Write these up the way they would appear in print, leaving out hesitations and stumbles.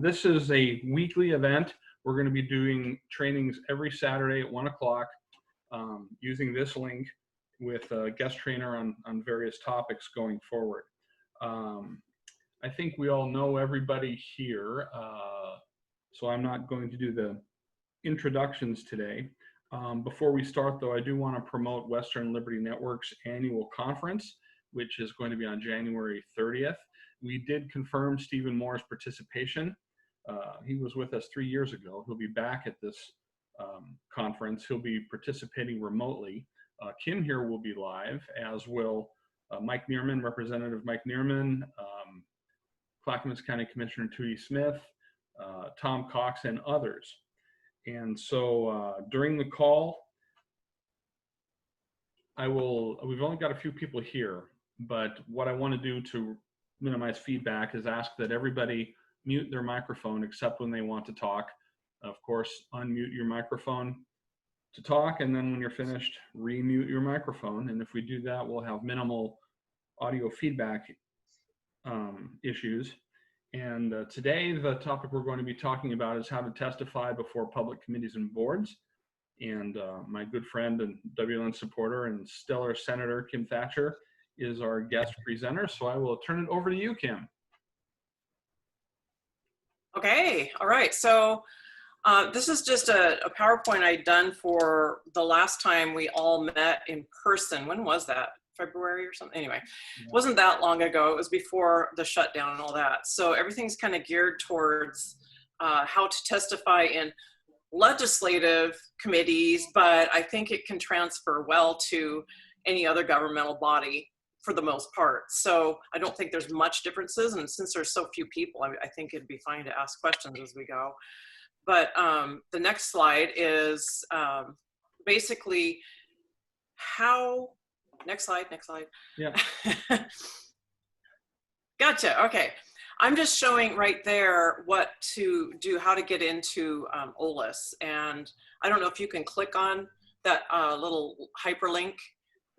This is a weekly event. We're going to be doing trainings every Saturday at 1 o'clock using this link with a guest trainer on various topics going forward. I think we all know everybody here, so I'm not going to do the introductions today. Before we start, though, I do want to promote Western Liberty Network's annual conference, which is going to be on January 30th. We did confirm Stephen Moore's participation. He was with us 3 years ago. He'll be back at this conference. He'll be participating remotely. Kim here will be live, as will Mike Neerman, Representative Mike Neerman, Clackamas County Commissioner Tootie Smith, Tom Cox, and others. And so during the call, we've only got a few people here, but what I want to do to minimize feedback is ask that everybody mute their microphone except when they want to talk. Of course, unmute your microphone to talk, and then when you're finished, remute your microphone. And if we do that, we'll have minimal audio feedback issues. And today, the topic we're going to be talking about is how to testify before public committees and boards. And my good friend and WLN supporter and stellar Senator Kim Thatcher is our guest presenter. So I will turn it over to you, Kim. Okay, all right. So this is just a PowerPoint I'd done for the last time we all met in person. When was that? February or something? Anyway, it wasn't that long ago. It was before the shutdown and all that. So everything's kind of geared towards how to testify in legislative committees, but I think it can transfer well to any other governmental body for the most part. So I don't think there's much differences, and since there's so few people, I think it'd be fine to ask questions as we go. But the next slide is basically how, next slide. Yeah. Gotcha, okay. I'm just showing right there what to do, how to get into OLIS. And I don't know if you can click on that little hyperlink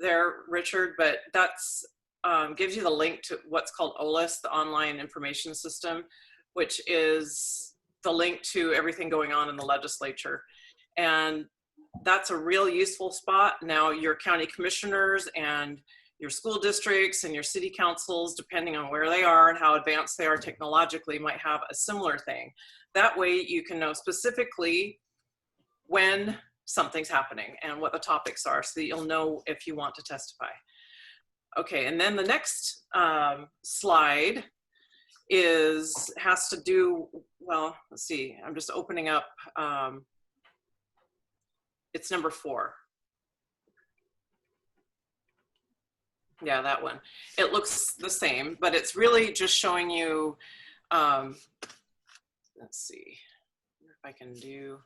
there, Richard, but that's gives you the link to what's called OLIS, the Online Information System, which is the link to everything going on in the legislature. And that's a real useful spot. Now your county commissioners and your school districts and your city councils, depending on where they are and how advanced they are technologically, might have a similar thing. That way you can know specifically when something's happening and what the topics are, so that you'll know if you want to testify. Okay, and then the next slide has to do, well, let's see, I'm just opening up, it's number 4. Yeah, that one. It looks the same, but it's really just showing you, let's see if I can do,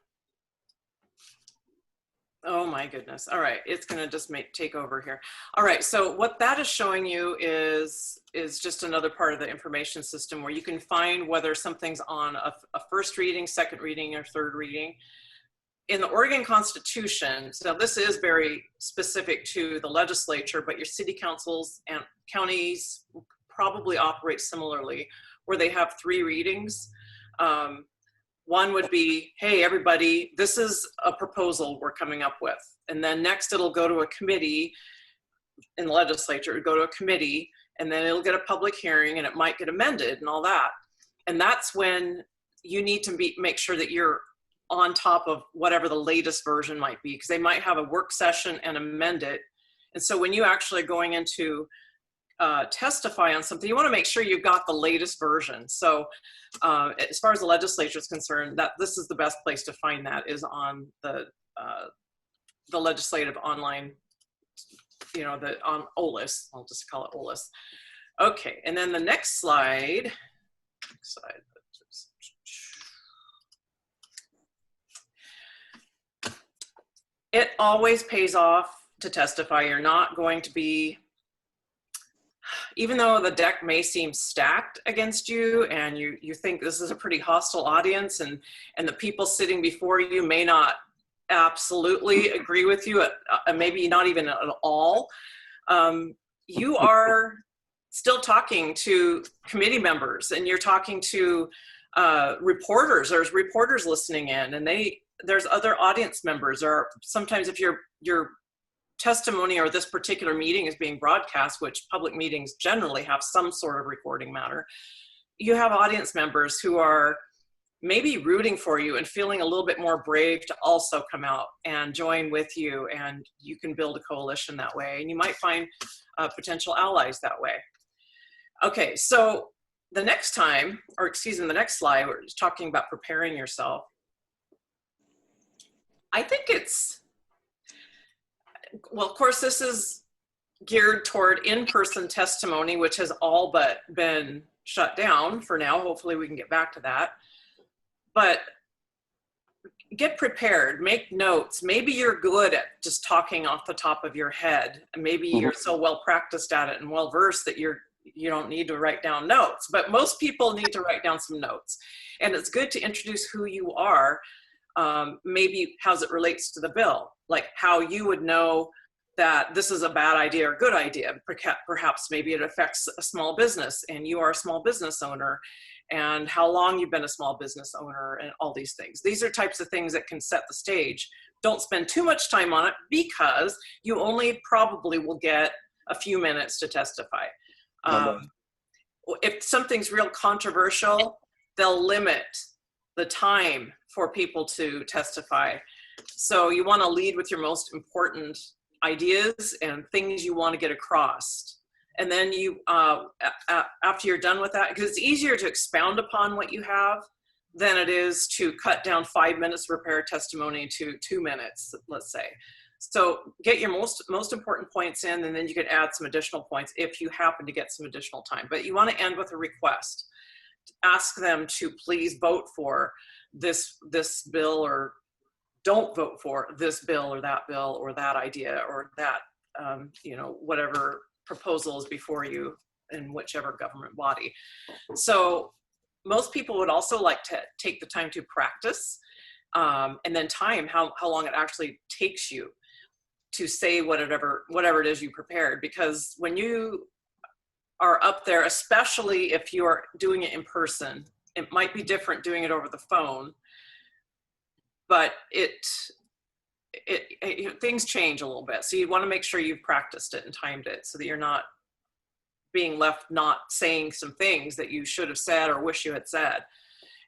oh my goodness. All right, it's gonna just take over here. All right, so what that is showing you is just another part of the information system where you can find whether something's on a first reading, second reading, or third reading. In the Oregon Constitution, so this is very specific to the legislature, but your city councils and counties probably operate similarly, where they have 3 readings. One would be, hey, everybody, this is a proposal we're coming up with. And then next it'll go to a committee in the legislature, it'll go to a committee, and then it'll get a public hearing and it might get amended and all that. And that's when you need to make sure that you're on top of whatever the latest version might be, because they might have a work session and amend it. And so when you actually are going into testify on something, you want to make sure you've got the latest version. So as far as the legislature is concerned, that this is the best place to find that, is on the legislative online, you know, on OLIS. I'll just call it OLIS. Okay, and then the next slide. It always pays off to testify. You're not going to be, even though the deck may seem stacked against you and you think this is a pretty hostile audience, and the people sitting before you may not absolutely agree with you, maybe not even at all, you are still talking to committee members, and you're talking to reporters. There's reporters listening in, and there's other audience members. Or sometimes if your testimony or this particular meeting is being broadcast, which public meetings generally have some sort of recording matter, you have audience members who are maybe rooting for you and feeling a little bit more brave to also come out and join with you, and you can build a coalition that way, and you might find potential allies that way. Okay, so the next time, or excuse me, the next slide, we're talking about preparing yourself. I think well, of course, this is geared toward in-person testimony, which has all but been shut down for now. Hopefully we can get back to that. But get prepared, make notes. Maybe you're good at just talking off the top of your head. And maybe you're so well practiced at it and well versed that you don't need to write down notes. But most people need to write down some notes. And it's good to introduce who you are, maybe how it relates to the bill, like how you would know that this is a bad idea or good idea. Perhaps maybe it affects a small business and you are a small business owner, and how long you've been a small business owner, and all these things. These are types of things that can set the stage. Don't spend too much time on it, because you only probably will get a few minutes to testify. If something's real controversial, they'll limit the time for people to testify. So you want to lead with your most important ideas and things you want to get across. And then you, after you're done with that, because it's easier to expound upon what you have than it is to cut down 5 minutes to prepare testimony to 2 minutes, let's say. So get your most important points in, and then you can add some additional points if you happen to get some additional time. But you want to end with a request. Ask them to please vote for this bill, or don't vote for this bill or that idea or that, whatever proposal is before you in whichever government body. So most people would also like to take the time to practice, and then time how long it actually takes you to say whatever it is you prepared. Because when you are up there, especially if you are doing it in person, it might be different doing it over the phone, but things change a little bit. So you want to make sure you've practiced it and timed it so that you're not being left not saying some things that you should have said or wish you had said.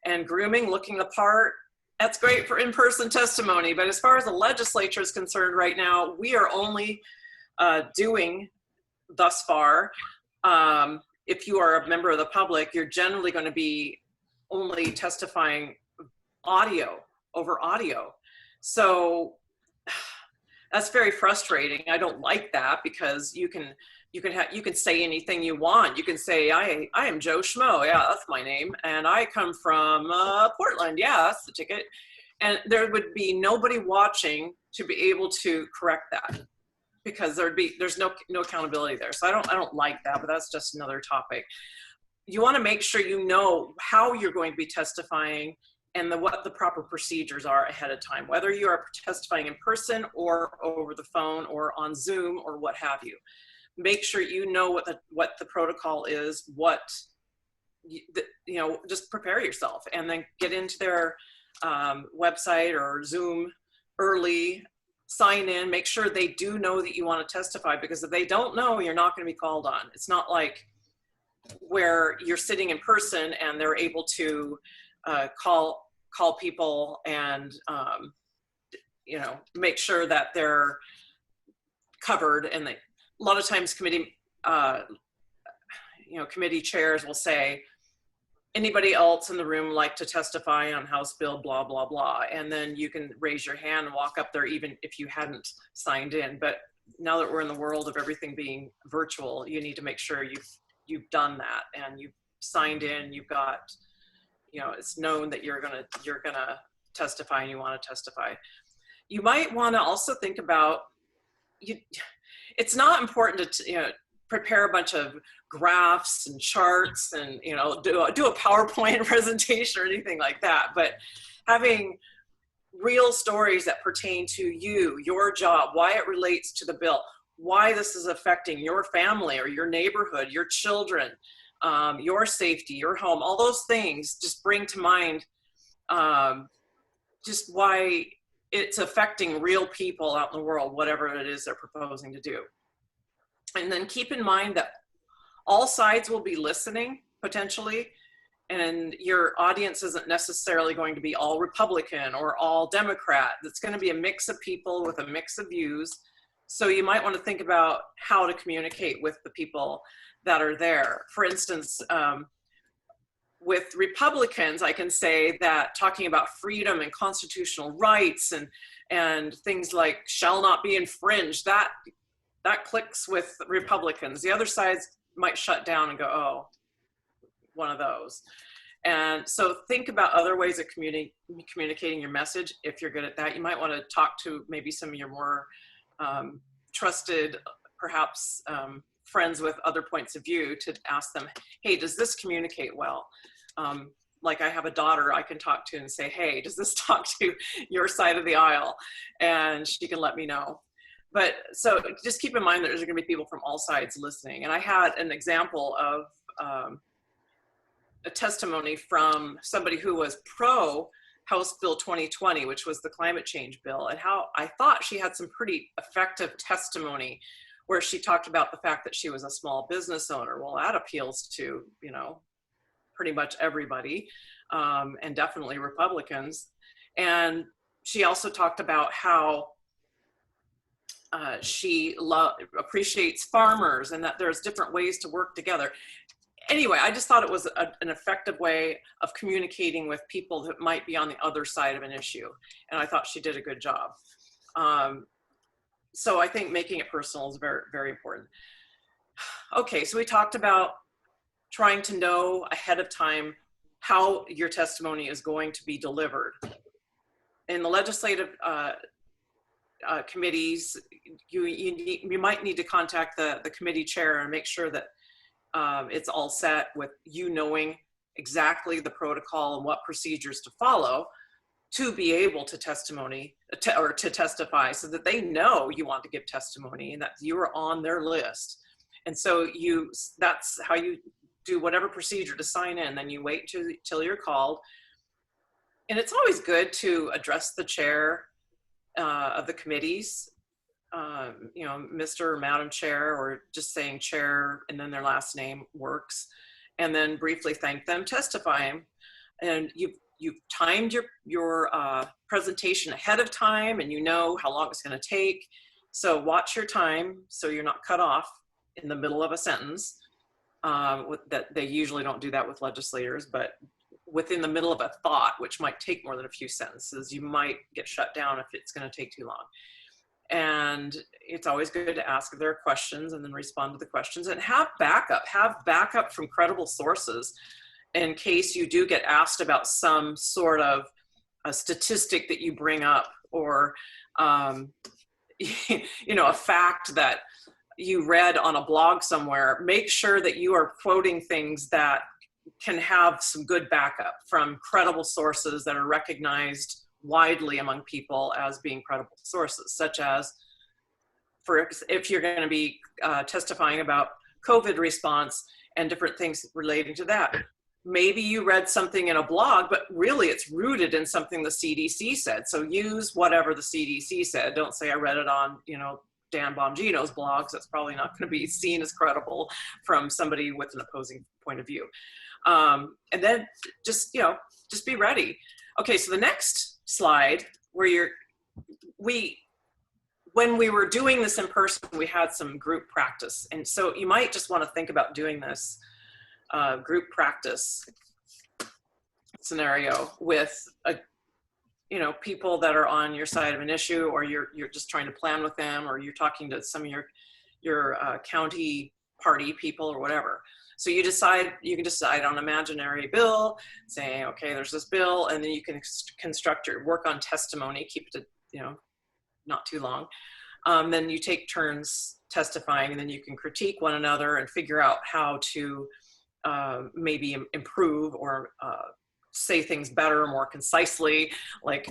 And grooming, looking the part, that's great for in-person testimony. But as far as the legislature is concerned right now, we are only doing thus far. If you are a member of the public, you're generally going to be only testifying over audio. So that's very frustrating. I don't like that, because you can say anything you want. You can say, I am Joe Schmo. Yeah, that's my name. And I come from Portland. Yeah, that's the ticket. And there would be nobody watching to be able to correct that, because there's no accountability there. So I don't like that, but that's just another topic. You want to make sure you know how you're going to be testifying and what the proper procedures are ahead of time, whether you are testifying in person or over the phone or on Zoom or what have you. Make sure you know what the protocol is, just prepare yourself, and then get into their website or Zoom early, sign in, make sure they do know that you want to testify, because if they don't know, you're not going to be called on. It's not like where you're sitting in person and they're able to call people and make sure that they're covered. And a lot of times committee chairs will say, anybody else in the room like to testify on House Bill blah blah blah, and then you can raise your hand and walk up there even if you hadn't signed in. But now that we're in the world of everything being virtual, you need to make sure you've done that and you've signed in. You've got, it's known that you're gonna testify and you want to testify. You might want to also think about, it's not important to prepare a bunch of graphs and charts and do a PowerPoint presentation or anything like that, but having real stories that pertain to you, your job, why it relates to the bill, why this is affecting your family or your neighborhood, your children, your safety, your home, all those things just bring to mind just why it's affecting real people out in the world, whatever it is they're proposing to do. And then keep in mind that all sides will be listening potentially, and your audience isn't necessarily going to be all Republican or all Democrat. It's going to be a mix of people with a mix of views. So you might want to think about how to communicate with the people that are there. For instance, with Republicans, I can say that talking about freedom and constitutional rights and things like shall not be infringed, that clicks with Republicans. The other sides might shut down and go, oh, one of those. And so think about other ways of communicating your message. If you're good at that, you might want to talk to maybe some of your more trusted, perhaps friends with other points of view, to ask them, hey, does this communicate well? Like I have a daughter I can talk to and say, hey, does this talk to your side of the aisle? And she can let me know. But so just keep in mind that there's going to be people from all sides listening. And I had an example of a testimony from somebody who was pro House Bill 2020, which was the climate change bill, and how I thought she had some pretty effective testimony where she talked about the fact that she was a small business owner. Well, that appeals to, you know, pretty much everybody, and definitely Republicans. And she also talked about how she appreciates farmers and that there's different ways to work together. Anyway, I just thought it was an effective way of communicating with people that might be on the other side of an issue. And I thought she did a good job. So I think making it personal is very, very important. Okay, so we talked about trying to know ahead of time how your testimony is going to be delivered. In the legislative committees, you might need to contact the committee chair and make sure that it's all set with you knowing exactly the protocol and what procedures to follow to be able to testify, so that they know you want to give testimony and that you are on their list. And so that's how you do whatever procedure to sign in. Then you wait till you're called. And it's always good to address the chair of the committees, you know, Mr. or Madam Chair, or just saying chair and then their last name works, and then briefly thank them, testifying. And you've timed your presentation ahead of time, and you know how long it's going to take. So watch your time so you're not cut off in the middle of a sentence. That they usually don't do that with legislators, but within the middle of a thought, which might take more than a few sentences, you might get shut down if it's going to take too long. And it's always good to ask if there are questions and then respond to the questions, and have backup from credible sources in case you do get asked about some sort of a statistic that you bring up, or you know, a fact that you read on a blog somewhere. Make sure that you are quoting things that can have some good backup from credible sources that are recognized widely among people as being credible sources, such as, if you're going to be testifying about COVID response and different things relating to that. Maybe you read something in a blog, but really it's rooted in something the CDC said. So use whatever the CDC said. Don't say I read it on, you know, Dan Bongino's blogs. That's probably not going to be seen as credible from somebody with an opposing point of view. And then just be ready. Okay, so the next slide, where when we were doing this in person, we had some group practice. And so you might just want to think about doing this group practice scenario with people that are on your side of an issue, or you're just trying to plan with them, or you're talking to some of your county party people or whatever. So you can decide on an imaginary bill, saying, okay, there's this bill, and then you can construct your work on testimony, keep it to, not too long. Then you take turns testifying, and then you can critique one another and figure out how to maybe improve or say things better or more concisely, like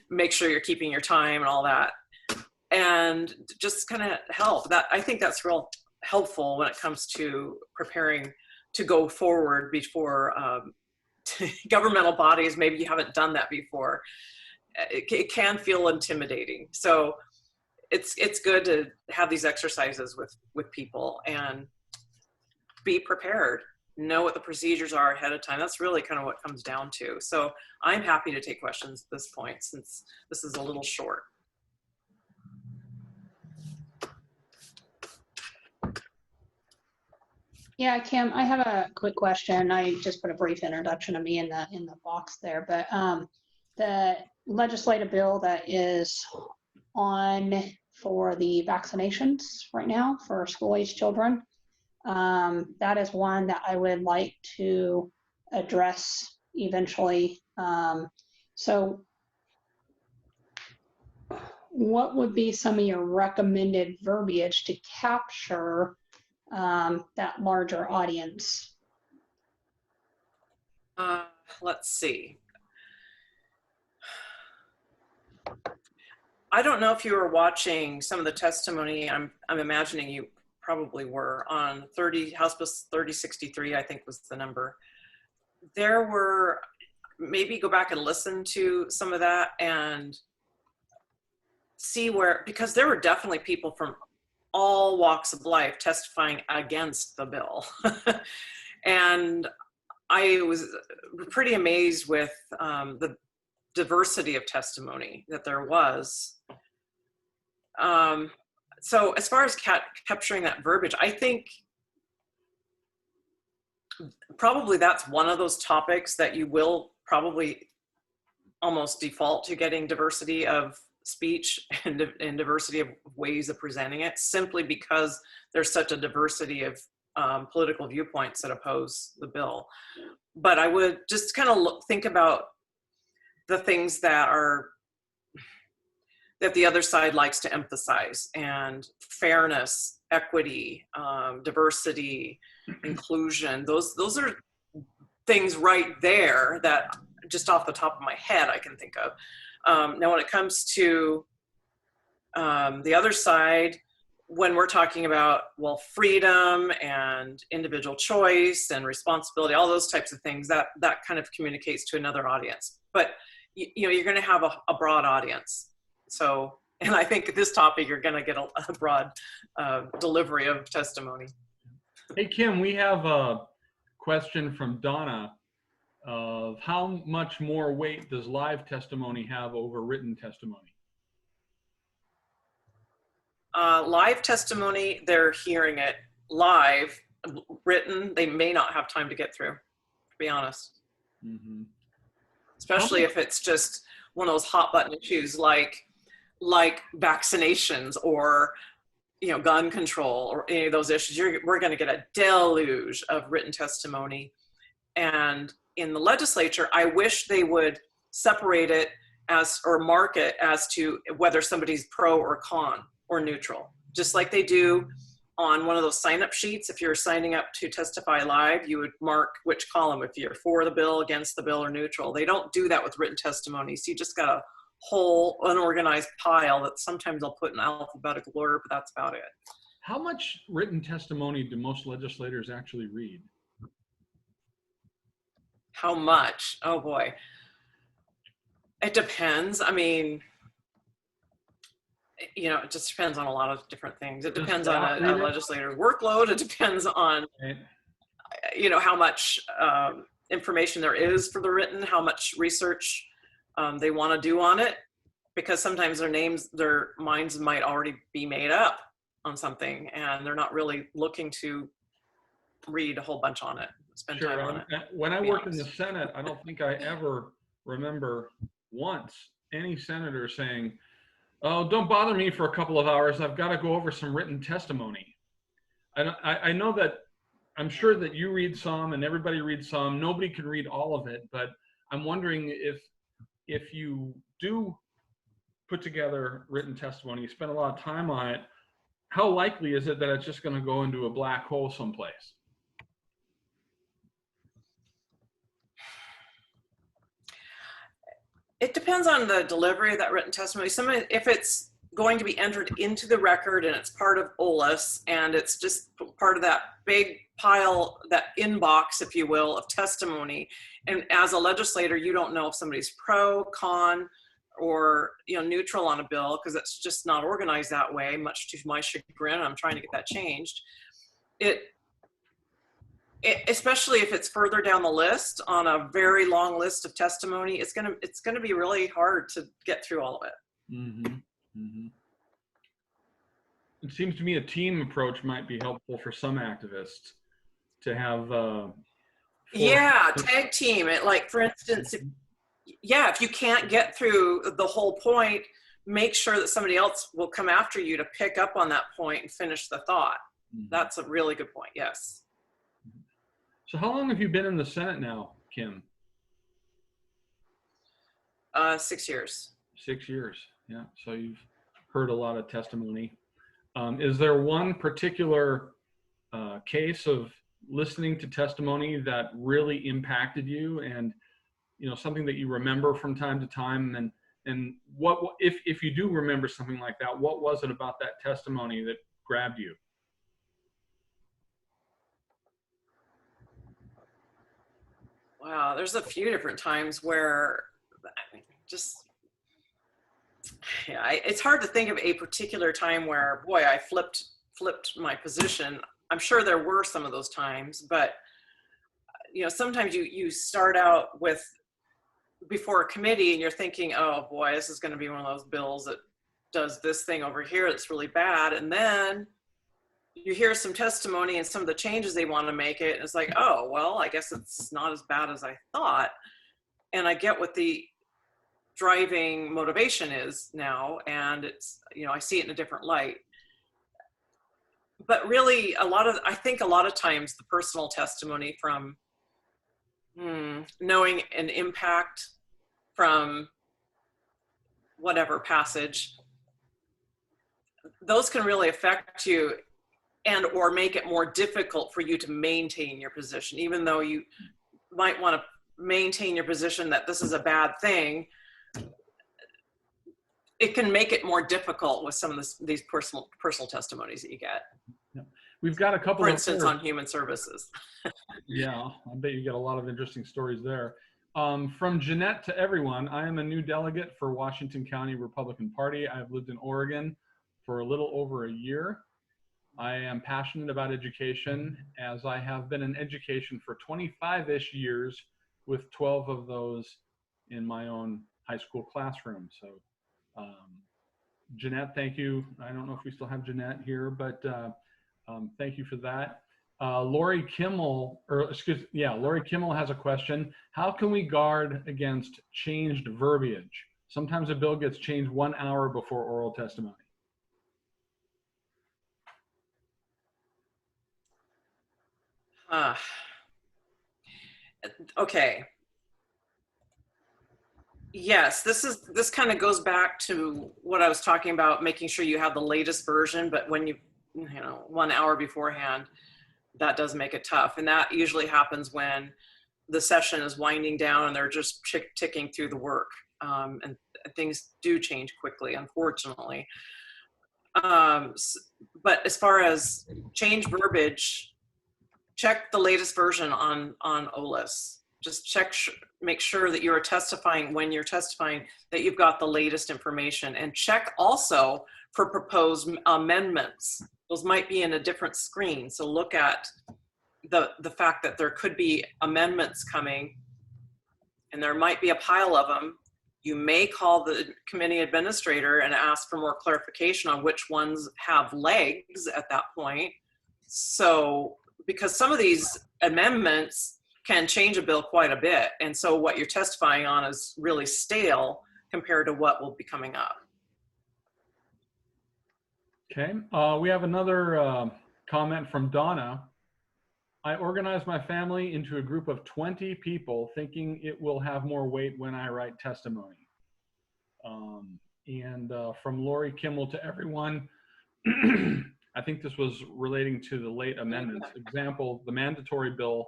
make sure you're keeping your time and all that. And just kind of help. I think that's real helpful when it comes to preparing to go forward before governmental bodies. Maybe you haven't done that before. It can feel intimidating. So it's good to have these exercises with people and be prepared. Know what the procedures are ahead of time. That's really kind of what it comes down to. So I'm happy to take questions at this point, since this is a little short. Yeah, Kim, I have a quick question. I just put a brief introduction of me in the box there, but the legislative bill that is on for the vaccinations right now for school-age children, that is one that I would like to address eventually. So what would be some of your recommended verbiage to capture that larger audience? Let's see. I don't know if you were watching some of the testimony. I'm imagining you probably were on House Bill 3063, I think was the number. There were, maybe go back and listen to some of that and see where, because there were definitely people from all walks of life testifying against the bill. And I was pretty amazed with the diversity of testimony that there was. So as far as capturing that verbiage, I think probably that's one of those topics that you will probably almost default to getting diversity of speech and diversity of ways of presenting it, simply because there's such a diversity of political viewpoints that oppose the bill. But I would just kind of think about the things that the other side likes to emphasize, and fairness, equity, diversity, inclusion. Those are things right there that just off the top of my head I can think of. Now when it comes to the other side, when we're talking about, well, freedom and individual choice and responsibility, all those types of things, that kind of communicates to another audience. But you know, you're going to have a broad audience. So, and I think at this topic, you're going to get a broad delivery of testimony. Hey, Kim, we have a question from Donna of how much more weight does live testimony have over written testimony? Live testimony, they're hearing it live. Written, they may not have time to get through, to be honest. Mm-hmm. Especially if it's just one of those hot button issues like vaccinations or, you know, gun control or any of those issues. We're going to get a deluge of written testimony. And in the legislature, I wish they would separate it or mark it as to whether somebody's pro or con or neutral, just like they do on one of those sign-up sheets. If you're signing up to testify live, you would mark which column, if you're for the bill, against the bill, or neutral. They don't do that with written testimonies. You just got a whole unorganized pile that sometimes I'll put in alphabetical order, but that's about it. How much written testimony do most legislators actually read? How much? Oh boy. It depends. I mean, you know, it just depends on a lot of different things. It depends on a legislator's workload. It depends on, you know, how much information there is for the written, how much research they want to do on it, because sometimes their minds might already be made up on something, and they're not really looking to read a whole bunch on it, spend time on it. When I worked in the Senate, I don't think I ever remember once any senator saying, "Oh, don't bother me for a couple of hours. I've got to go over some written testimony." I know that, I'm sure that you read some and everybody reads some. Nobody can read all of it, but I'm wondering if you do put together written testimony, you spend a lot of time on it, how likely is it that it's just going to go into a black hole someplace? It depends on the delivery of that written testimony. If it's going to be entered into the record, and it's part of OLS, and it's just part of that big pile, that inbox, if you will, of testimony. And as a legislator, you don't know if somebody's pro, con, or neutral on a bill, because it's just not organized that way, much to my chagrin. I'm trying to get that changed. Especially if it's further down the list on a very long list of testimony, it's gonna be really hard to get through all of it. Mm-hmm. Mm-hmm. It seems to me a team approach might be helpful for some activists to have. Yeah, tag team it. Like, for instance, if you can't get through the whole point, make sure that somebody else will come after you to pick up on that point and finish the thought. Mm-hmm. That's a really good point. Yes. So how long have you been in the Senate now, Kim? 6 years. 6 years, yeah. So you've heard a lot of testimony. Is there one particular case of listening to testimony that really impacted you, and something that you remember from time to time? And what if you do remember something like that, what was it about that testimony that grabbed you? Wow, there's a few different times where it's hard to think of a particular time where, boy, I flipped my position. I'm sure there were some of those times, but sometimes you start out before a committee and you're thinking, oh boy, this is going to be one of those bills that does this thing over here that's really bad, and then you hear some testimony and some of the changes they want to make it, and it's like, oh, well, I guess it's not as bad as I thought. And I get what the driving motivation is now, and it's, I see it in a different light. But really, I think a lot of times the personal testimony from knowing an impact from whatever passage, those can really affect you and or make it more difficult for you to maintain your position. Even though you might want to maintain your position that this is a bad thing, it can make it more difficult with some of these personal testimonies that you get. Yeah. We've got a couple, for instance, on human services. Yeah, I bet you get a lot of interesting stories there. From Jeanette to everyone, I am a new delegate for Washington County Republican Party. I've lived in Oregon for a little over a year. I am passionate about education, as I have been in education for 25-ish years, with 12 of those in my own high school classroom. So Jeanette, thank you. I don't know if we still have Jeanette here, but thank you for that. Lori Kimmel has a question. How can we guard against changed verbiage? Sometimes a bill gets changed 1 hour before oral testimony. Okay. Yes, this kind of goes back to what I was talking about, making sure you have the latest version, but when you 1 hour beforehand, that does make it tough. And that usually happens when the session is winding down and they're just ticking through the work. And things do change quickly, unfortunately. But as far as change verbiage, check the latest version on OLS. Just make sure that you're testifying, when you're testifying, that you've got the latest information, and check also for proposed amendments. Those might be in a different screen. So look at the fact that there could be amendments coming, and there might be a pile of them. You may call the committee administrator and ask for more clarification on which ones have legs at that point. So, because some of these amendments can change a bill quite a bit. And so what you're testifying on is really stale compared to what will be coming up. Okay, we have another comment from Donna. I organized my family into a group of 20 people thinking it will have more weight when I write testimony. From Lori Kimmel to everyone, I think this was relating to the late amendments. Example, the mandatory bill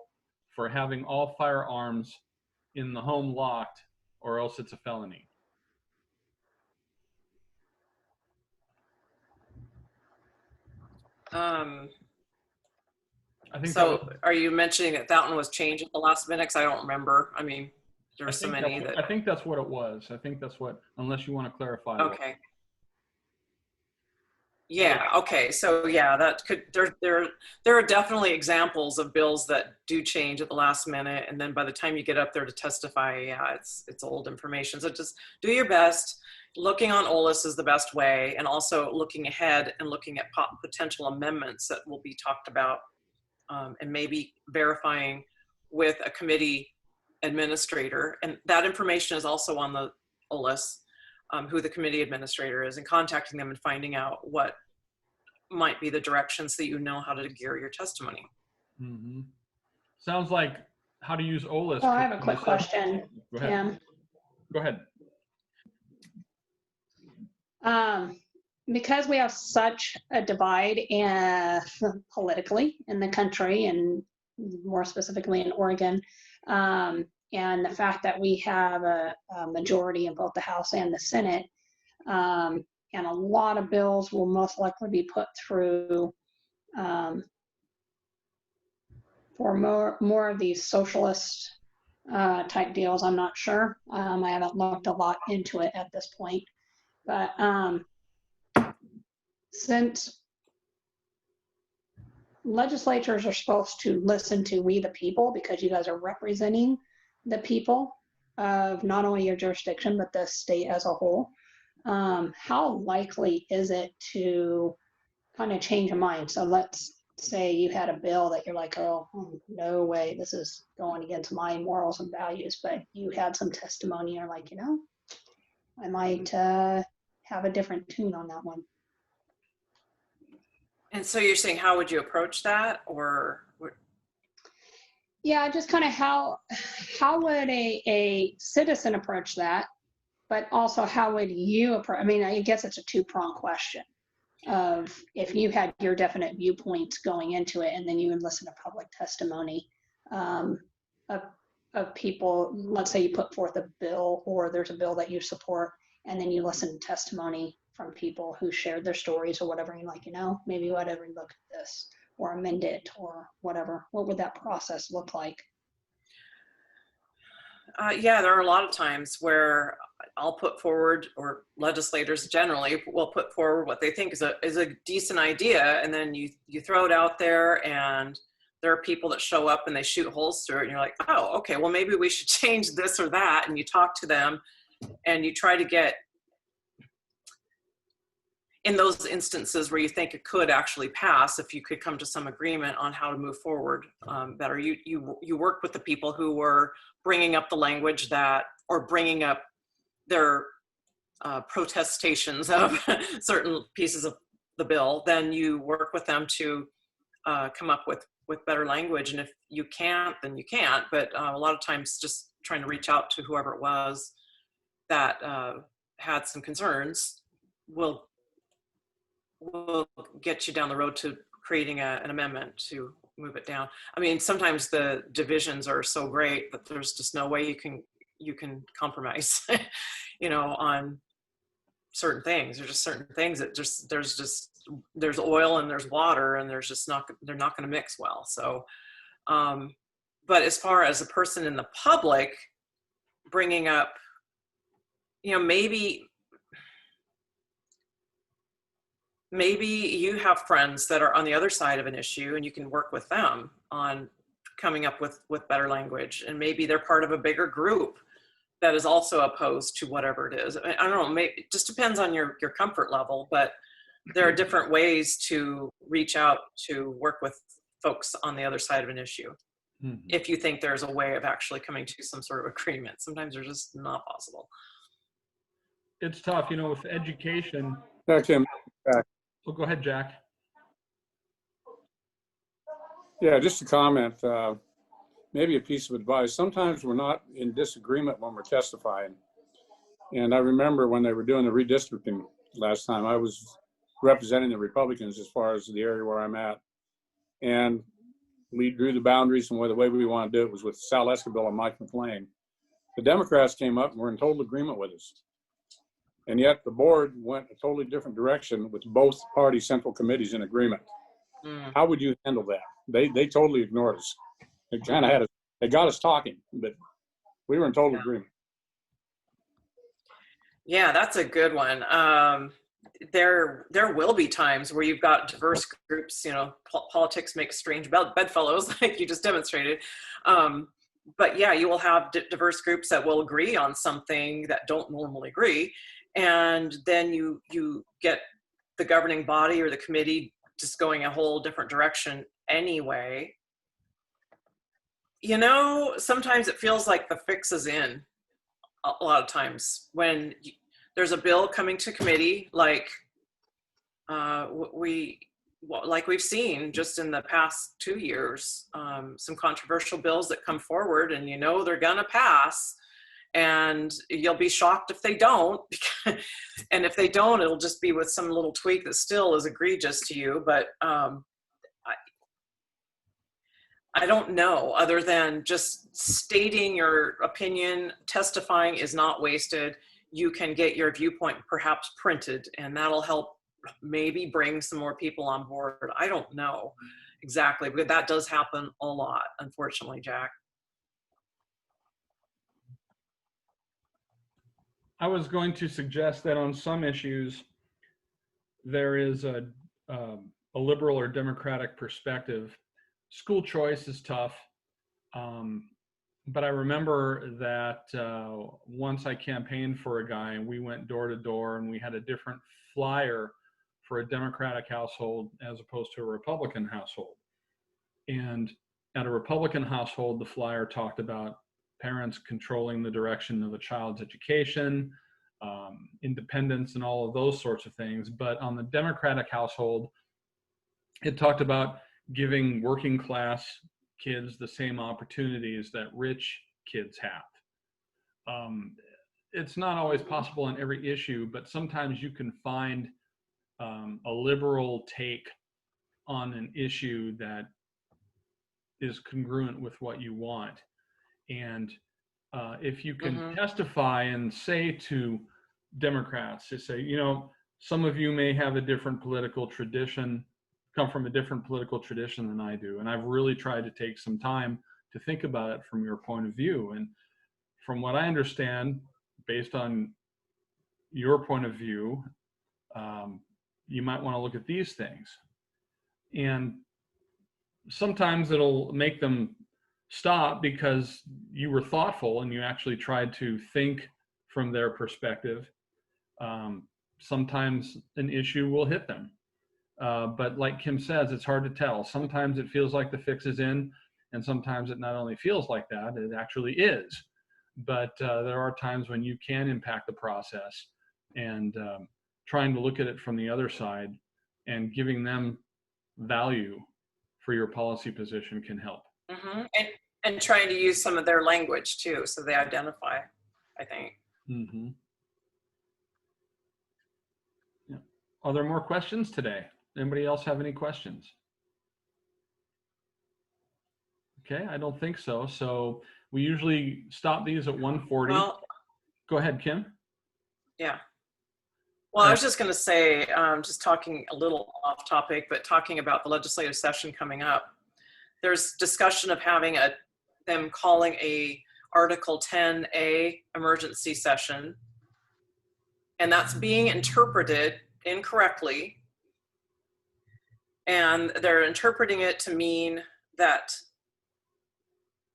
for having all firearms in the home locked, or else it's a felony. I think So are you mentioning that that one was changed at the last minute? 'Cause I don't remember. I mean, there were so many that. I think that's what it was. I think that's what, unless you want to clarify. Okay. Yeah. Okay. So yeah, that could, there are definitely examples of bills that do change at the last minute. And then by the time you get up there to testify, yeah, it's old information. So just do your best. Looking on OLIS is the best way. And also looking ahead and looking at potential amendments that will be talked about, and maybe verifying with a committee administrator. And that information is also on the OLIS. Who the committee administrator is, and contacting them and finding out what might be the directions so that you know how to gear your testimony. Mm-hmm. Sounds like how to use OLIS. So I have a quick question, Kim. Go ahead. Because we have such a divide politically in the country, and more specifically in Oregon, and the fact that we have a majority in both the House and the Senate, and a lot of bills will most likely be put through for more of these socialist type deals. I'm not sure. I haven't looked a lot into it at this point, but since legislatures are supposed to listen to we the people, because you guys are representing the people of not only your jurisdiction, but the state as a whole, how likely is it to kind of change your mind? So let's say you had a bill that you're like, oh, no way, this is going against my morals and values, but you had some testimony, or like, I might have a different tune on that one. And so you're saying, how would you approach that, or what? Yeah, just kind of how would a citizen approach that, but also how would you approach? I mean, I guess it's a two-pronged question of if you had your definite viewpoints going into it, and then you would listen to public testimony of people. Let's say you put forth a bill, or there's a bill that you support, and then you listen to testimony from people who shared their stories or whatever. You're like, maybe whatever, look at this, or amend it, or whatever. What would that process look like? Yeah, there are a lot of times where I'll put forward, or legislators generally will put forward what they think is a decent idea, and then you throw it out there, and there are people that show up and they shoot holes through it, and you're like, oh, okay, well maybe we should change this or that, and you talk to them, and you try to get, in those instances where you think it could actually pass, if you could come to some agreement on how to move forward better. You work with the people who were bringing up the language that, or bringing up their protestations of certain pieces of the bill. Then you work with them to come up with better language. And if you can't, then you can't. But a lot of times just trying to reach out to whoever it was that had some concerns will get you down the road to creating an amendment to move it down. I mean, sometimes the divisions are so great that there's just no way you can compromise, on certain things. There's just certain things that there's oil and there's water, and they're not going to mix well. So, but as far as a person in the public bringing up, maybe you have friends that are on the other side of an issue, and you can work with them on coming up with better language. And maybe they're part of a bigger group that is also opposed to whatever it is. I don't know, maybe it just depends on your comfort level, but there are different ways to reach out to work with folks on the other side of an issue. Mm-hmm. If you think there's a way of actually coming to some sort of agreement. Sometimes they're just not possible. It's tough, with education. Yeah, Kim. Oh, go ahead, Jack. Yeah, just a comment, maybe a piece of advice. Sometimes we're not in disagreement when we're testifying. And I remember when they were doing the redistricting last time, I was representing the Republicans as far as the area where I'm at. And we drew the boundaries, and the way we want to do it was with Sal Escobar and Mike McLean. The Democrats came up and were in total agreement with us. And yet the board went a totally different direction with both party central committees in agreement. Mm. How would you handle that? They totally ignored us. They kind of had us, they got us talking, but we were in total agreement. Yeah, that's a good one. There will be times where you've got diverse groups, you know, politics makes strange bedfellows, like you just demonstrated. But yeah, you will have diverse groups that will agree on something that don't normally agree. And then you get the governing body or the committee just going a whole different direction anyway. You know, sometimes it feels like the fix is in a lot of times when there's a bill coming to committee, like we've seen just in the past 2 years, some controversial bills that come forward, and you know they're gonna pass, and you'll be shocked if they don't. And if they don't, it'll just be with some little tweak that still is egregious to you. But I don't know, other than just stating your opinion. Testifying is not wasted. You can get your viewpoint perhaps printed, and that'll help maybe bring some more people on board. I don't know exactly, but that does happen a lot, unfortunately, Jack. I was going to suggest that on some issues, there is a liberal or democratic perspective. School choice is tough. But I remember that once I campaigned for a guy, and we went door to door, and we had a different flyer for a Democratic household as opposed to a Republican household. And at a Republican household, the flyer talked about parents controlling the direction of a child's education, independence, and all of those sorts of things. But on the Democratic household, it talked about giving working class kids the same opportunities that rich kids have. It's not always possible on every issue, but sometimes you can find a liberal take on an issue that is congruent with what you want. And if you can testify and say to Democrats, to say, you know, some of you may have a different political tradition, come from a different political tradition than I do. And I've really tried to take some time to think about it from your point of view. And from what I understand, based on your point of view, you might want to look at these things. And sometimes it'll make them stop because you were thoughtful and you actually tried to think from their perspective. Sometimes an issue will hit them. But like Kim says, it's hard to tell. Sometimes it feels like the fix is in, and sometimes it not only feels like that, it actually is. But there are times when you can impact the process, and trying to look at it from the other side and giving them value for your policy position can help. And trying to use some of their language too, so they identify, I think. Yeah. Are there more questions today? Anybody else have any questions? Okay, I don't think so. So we usually stop these at 1:40. Well, go ahead, Kim. Yeah. Well, I was just going to say, just talking a little off topic, but talking about the legislative session coming up, there's discussion of having them calling a Article 10A emergency session, and that's being interpreted incorrectly. And they're interpreting it to mean that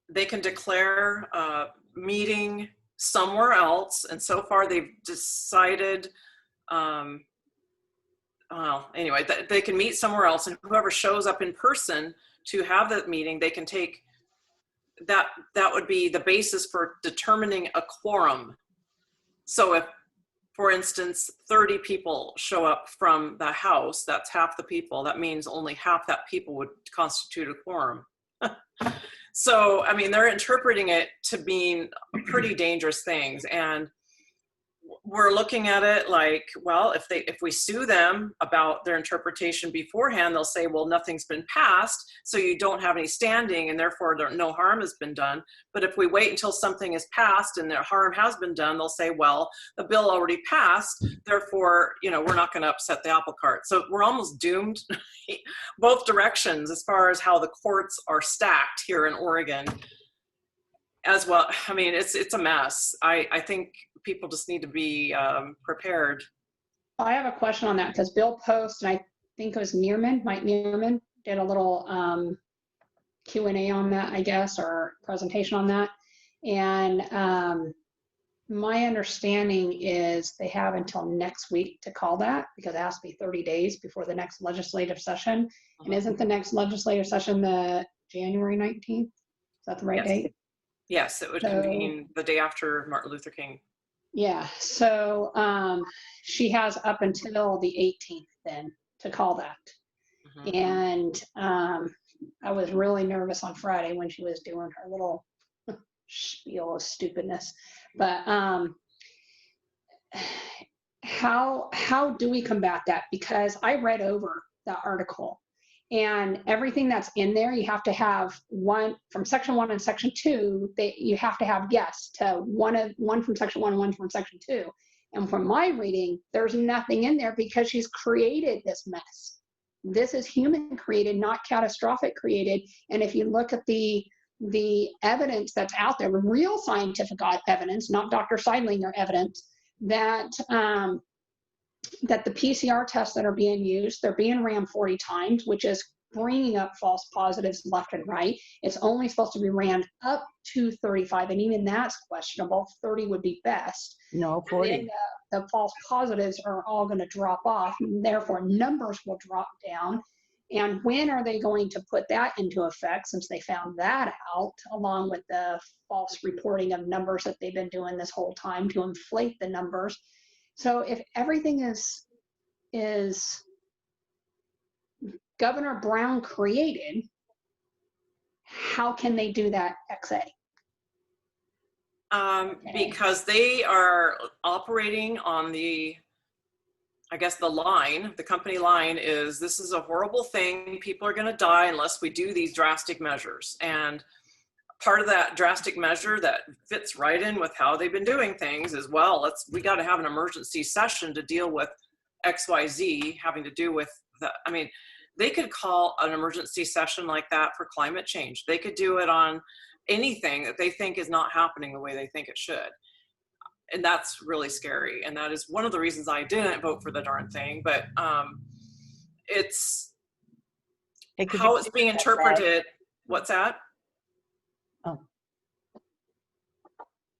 they can declare a meeting somewhere else. And so far they've decided, well, anyway, they can meet somewhere else, and whoever shows up in person to have that meeting, they can take that. That would be the basis for determining a quorum. So if, for instance, 30 people show up from the House, that's half the people. That means only half that people would constitute a quorum. So, I mean, they're interpreting it to mean pretty dangerous things. And we're looking at it like, well, if we sue them about their interpretation beforehand, they'll say, well, nothing's been passed, so you don't have any standing, and therefore no harm has been done. But if we wait until something is passed and the harm has been done, they'll say, well, the bill already passed, therefore, we're not going to upset the apple cart. So we're almost doomed both directions as far as how the courts are stacked here in Oregon as well. I mean, it's a mess. I think people just need to be prepared. I have a question on that because Bill Post, and I think it was Mike Mearman, did a little Q&A on that, I guess, or presentation on that. And my understanding is they have until next week to call that, because it has to be 30 days before the next legislative session. And isn't the next legislative session the January 19th? Is that the right date? Yes, it would convene the day after Martin Luther King. Yeah, so she has up until the 18th then to call that. And I was really nervous on Friday when she was doing her little spiel of stupidness. But how do we combat that? Because I read over the article, and everything that's in there, you have to have one from section 1 and section 2. You have to have yes to one from section 1 and one from section 2. And from my reading, there's nothing in there because she's created this mess. This is human created, not catastrophic created. And if you look at the evidence that's out there, real scientific evidence, not Dr. Seidlinger evidence, that the PCR tests that are being used, they're being ran 40 times, which is bringing up false positives left and right. It's only supposed to be ran up to 35, and even that's questionable. 30 would be best. No, 40. And then the false positives are all going to drop off, and therefore numbers will drop down. And when are they going to put that into effect, since they found that out, along with the false reporting of numbers that they've been doing this whole time to inflate the numbers? So if everything is Governor Brown created, how can they do that XA? Because they are operating on the line, the company line is, this is a horrible thing. People are going to die unless we do these drastic measures. And part of that drastic measure that fits right in with how they've been doing things is, well, we got to have an emergency session to deal with XYZ having to do with they could call an emergency session like that for climate change. They could do it on anything that they think is not happening the way they think it should. And that's really scary. And that is one of the reasons I didn't vote for the darn thing. But it's how it's being interpreted. What's that?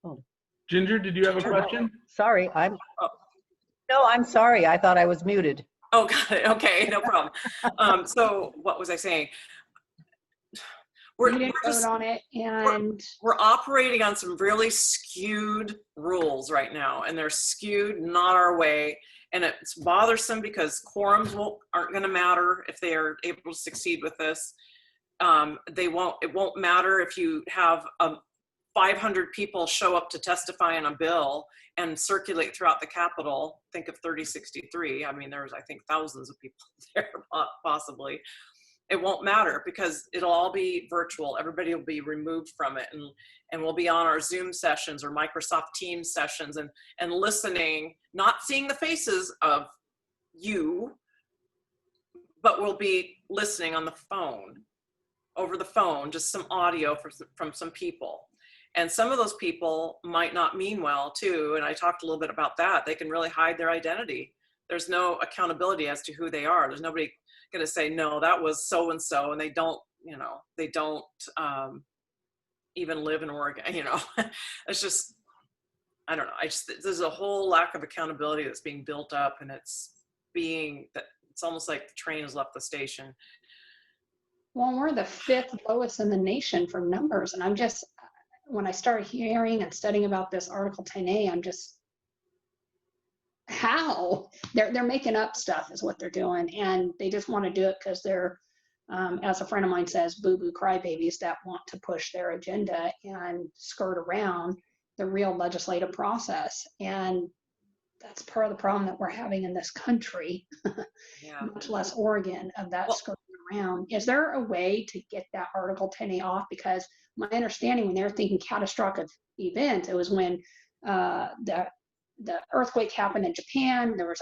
Oh. Ginger, did you have a question? Sorry, No, I'm sorry. I thought I was muted. Oh, got it. Okay, no problem. So what was I saying? We're operating on some really skewed rules right now, and they're skewed not our way. And it's bothersome because quorums aren't going to matter if they are able to succeed with this. It won't matter if you have 500 people show up to testify on a bill and circulate throughout the Capitol. Think of 3063. I mean, there's, I think, thousands of people there, possibly. It won't matter because it'll all be virtual. Everybody will be removed from it, and we'll be on our Zoom sessions or Microsoft Teams sessions and listening, not seeing the faces of you, but we'll be listening on the phone, over the phone, just some audio from some people. And some of those people might not mean well too. And I talked a little bit about that. They can really hide their identity. There's no accountability as to who they are. There's nobody going to say, no, that was so-and-so. And they don't even live in Oregon, It's just, I don't know. There's a whole lack of accountability that's being built up, and it's almost like the train has left the station. Well, we're the 5th lowest in the nation for numbers. And when I started hearing and studying about this Article 10A, I'm just, how? They're making up stuff is what they're doing. And they just want to do it because they're, as a friend of mine says, boo-boo crybabies that want to push their agenda and skirt around the real legislative process. And that's part of the problem that we're having in this country, Yeah. much less Oregon, of that Well- skirting around. Is there a way to get that Article 10A off? Because my understanding, when they were thinking catastrophic event, it was when the earthquake happened in Japan. There was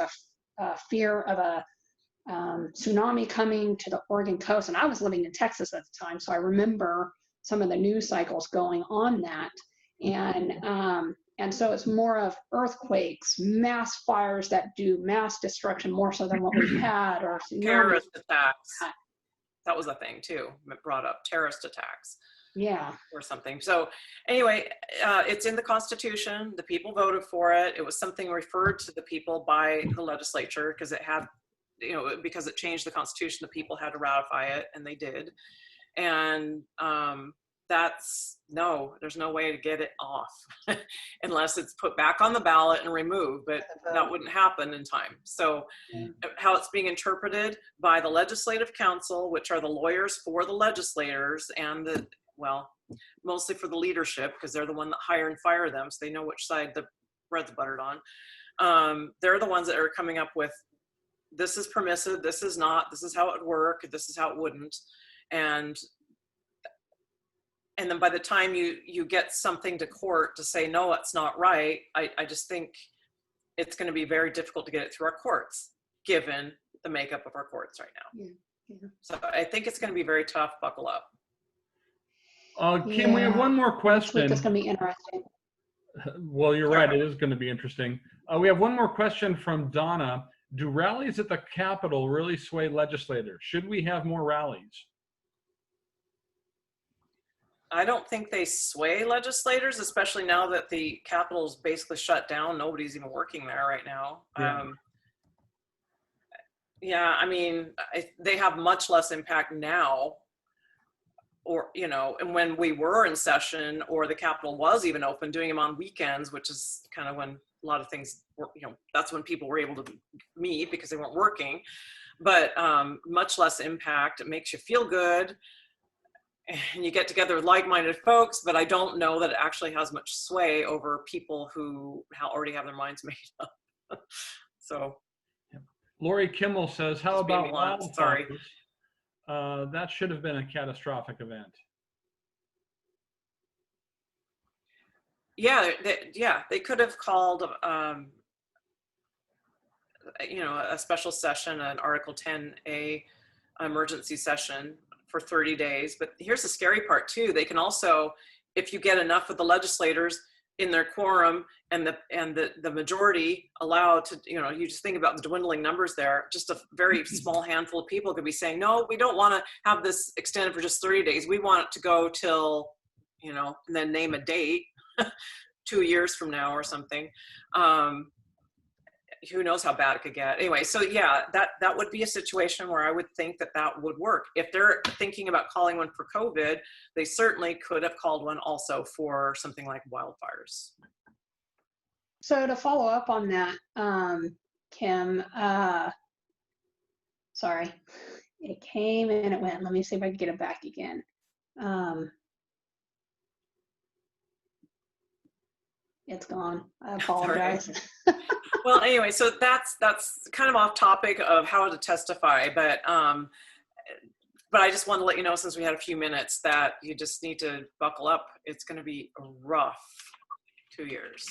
a fear of a tsunami coming to the Oregon coast, and I was living in Texas at the time, so I remember some of the news cycles going on that, and so it's more of earthquakes, mass fires that do mass destruction more so than what we've had, or tsunamis. Terrorist attacks. That was a thing too, brought up, terrorist attacks. Yeah. Or something. So anyway, it's in the Constitution. The people voted for it. It was something referred to the people by the legislature because it had, because it changed the Constitution, the people had to ratify it, and they did. And there's no way to get it off unless it's put back on the ballot and removed, but that wouldn't happen in time. So how it's being interpreted by the Legislative Council, which are the lawyers for the legislators, and mostly for the leadership, because they're the one that hire and fire them, so they know which side the bread's buttered on. They're the ones that are coming up with, this is permissive, this is not, this is how it would work, this is how it wouldn't. And then by the time you get something to court to say, no, it's not right, I just think it's going to be very difficult to get it through our courts, given the makeup of our courts right now. Yeah. So I think it's going to be very tough. Buckle up. Kim, we have one more This question. week is going to be interesting. Well, you're right. It is going to be interesting. We have one more question from Donna. Do rallies at the Capitol really sway legislators? Should we have more rallies? I don't think they sway legislators, especially now that the Capitol's basically shut down. Nobody's even working there right now. They have much less impact now, or, and when we were in session or the Capitol was even open, doing them on weekends, which is kind of when a lot of things were, that's when people were able to meet because they weren't working, but much less impact. It makes you feel good. And you get together with like-minded folks, but I don't know that it actually has much sway over people who already have their minds made up. So, Lori Kimmel says, how Just being about blunt, sorry. wildfires? That should have been a catastrophic event. Yeah, they could have called, a special session, an Article 10A emergency session for 30 days. But here's the scary part too. They can also, if you get enough of the legislators in their quorum and the majority allowed to, you just think about the dwindling numbers there, just a very small handful of people could be saying, no, we don't want to have this extended for just 30 days. We want it to go till, and then name a date 2 years from now or something. Who knows how bad it could get. Anyway, so yeah, that would be a situation where I would think that would work. If they're thinking about calling one for COVID, they certainly could have called one also for something like wildfires. So to follow up on that, Kim, sorry, it came and it went. Let me see if I can get it back again. It's gone. I apologize. Well, anyway, so that's kind of off topic of how to testify, but I just want to let you know, since we had a few minutes, that you just need to buckle up. It's going to be a rough 2 years.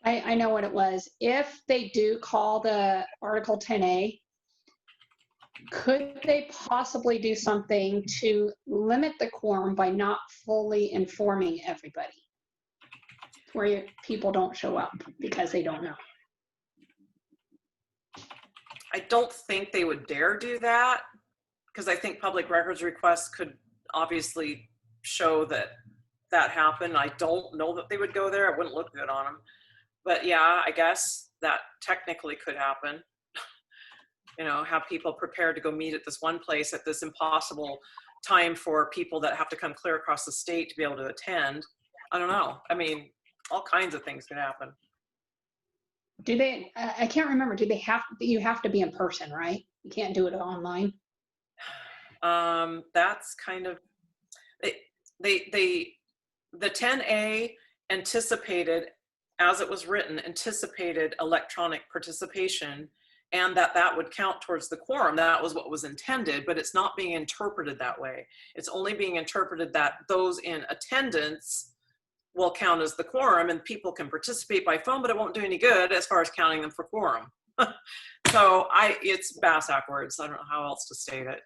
I know what it was. If they do call the Article 10A, could they possibly do something to limit the quorum by not fully informing everybody, where people don't show up because they don't know? I don't think they would dare do that, because I think public records requests could obviously show that happened. I don't know that they would go there. It wouldn't look good on them. But yeah, I guess that technically could happen. Have people prepared to go meet at this one place at this impossible time for people that have to come clear across the state to be able to attend. I don't know. I mean, all kinds of things could happen. Do they, I can't remember, you have to be in person, right? You can't do it online? That's kind of, the 10A anticipated as it was written, anticipated electronic participation and that would count towards the quorum. That was what was intended, but it's not being interpreted that way. It's only being interpreted that those in attendance will count as the quorum, and people can participate by phone, but it won't do any good as far as counting them for quorum. So it's bass backwards. I don't know how else to state it.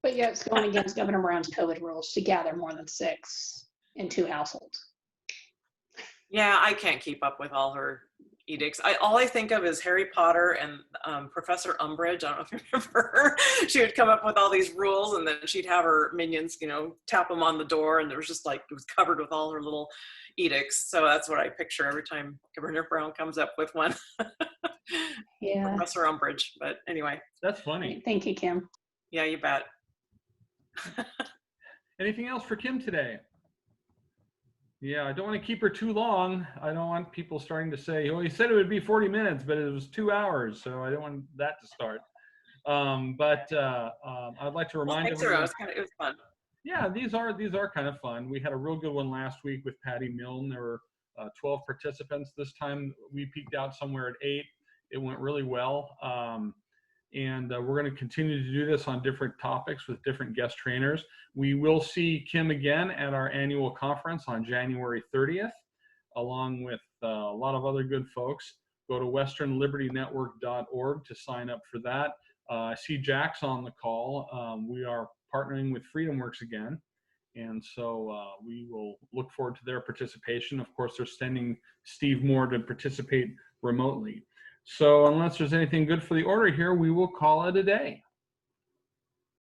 But yeah, it's going against Governor Brown's COVID rules to gather more than 6 in 2 households. Yeah, I can't keep up with all her edicts. All I think of is Harry Potter and Professor Umbridge. I don't know if you remember her. She would come up with all these rules, and then she'd have her minions, tap them on the door, and there was just like, it was covered with all her little edicts. So that's what I picture every time Governor Brown comes up with one. Yeah. Professor Umbridge. But anyway. That's funny. Thank you, Kim. Yeah, you bet. Anything else for Kim today? Yeah, I don't want to keep her too long. I don't want people starting to say, oh, he said it would be 40 minutes, but it was 2 hours. So I don't want that to start. I'd like to remind everyone. It was fun. Yeah, these are kind of fun. We had a real good one last week with Patty Milne. There were 12 participants. This time we peaked out somewhere at 8. It went really well. And we're going to continue to do this on different topics with different guest trainers. We will see Kim again at our annual conference on January 30th, along with a lot of other good folks. Go to westernlibertynetwork.org to sign up for that. I see Jack's on the call. We are partnering with FreedomWorks again, and so we will look forward to their participation. Of course, they're sending Steve Moore to participate remotely. So unless there's anything good for the order here, we will call it a day.